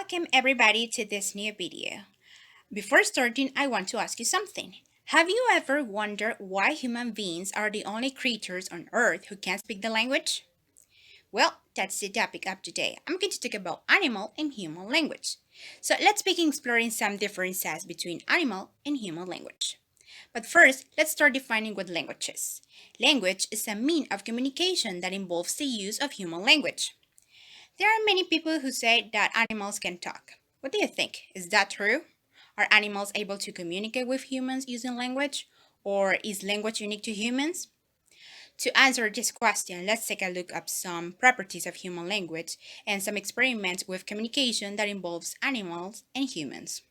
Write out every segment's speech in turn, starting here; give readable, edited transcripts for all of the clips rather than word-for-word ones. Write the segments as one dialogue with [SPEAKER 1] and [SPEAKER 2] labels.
[SPEAKER 1] Welcome everybody to this new video. Before starting, I want to ask you something. Have you ever wondered why human beings are the only creatures on Earth who can speak the language? Well, that's the topic of today. I'm going to talk about animal and human language. So let's begin exploring some differences between animal and human language. But first, let's start defining what language is. Language is a mean of communication that involves the use of human language. There are many people who say that animals can talk. What do you think? Is that true? Are animals able to communicate with humans using language? Or is language unique to humans? To answer this question, let's take a look at some properties of human language and some experiments with communication that involves animals and humans.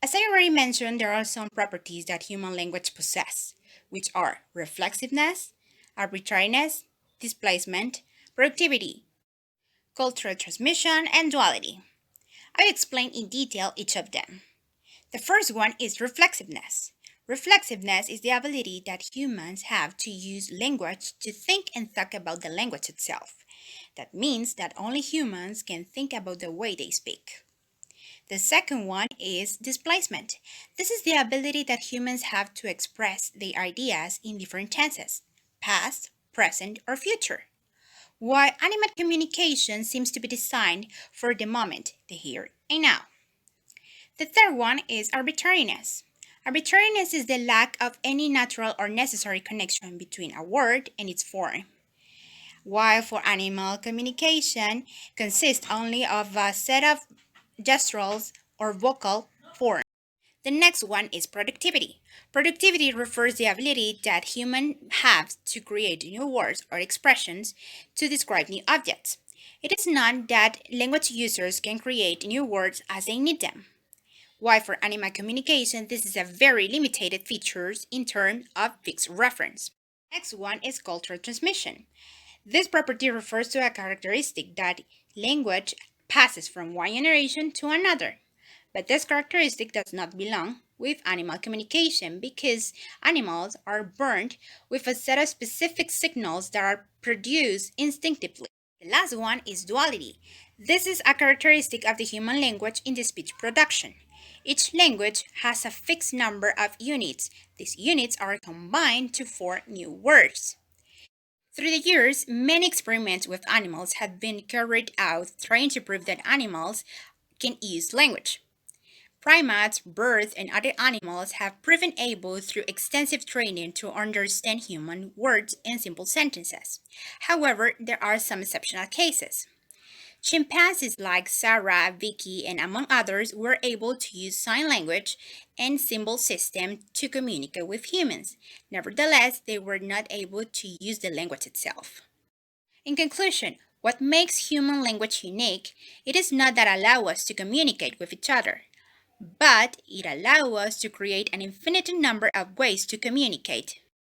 [SPEAKER 1] As I already mentioned, there are some properties that human language possess, which are reflexiveness, arbitrariness, displacement, productivity, cultural transmission, and duality. I'll explain in detail each of them. The first one is reflexiveness. Reflexiveness is the ability that humans have to use language to think and talk about the language itself. That means that only humans can think about the way they speak. The second one is displacement. This is the ability that humans have to express their ideas in different tenses, past, present, or future. While animate communication seems to be designed for the moment, the here and now. The third one is arbitrariness. Arbitrariness is the lack of any natural or necessary connection between a word and its form. While for animal communication consists only of a set of gesturals or vocal forms. The next one is productivity. Productivity refers to the ability that humans have to create new words or expressions to describe new objects. It is not that language users can create new words as they need them. While for animal communication, this is a very limited feature in terms of fixed reference. Next one is cultural transmission. This property refers to a characteristic that language passes from one generation to another. But this characteristic does not belong with animal communication because animals are born with a set of specific signals that are produced instinctively. The last one is duality. This is a characteristic of the human language in the speech production. Each language has a fixed number of units. These units are combined to form new words. Through the years, many experiments with animals have been carried out trying to prove that animals can use language. Primates, birds, and other animals have proven able through extensive training to understand human words and simple sentences. However, there are some exceptional cases. Chimpanzees like Sarah, Vicky, and among others were able to use sign language and symbol system to communicate with humans. Nevertheless, they were not able to use the language itself. In conclusion, what makes human language unique, it is not that allow us to communicate with each other, but it allows us to create an infinite number of ways to communicate.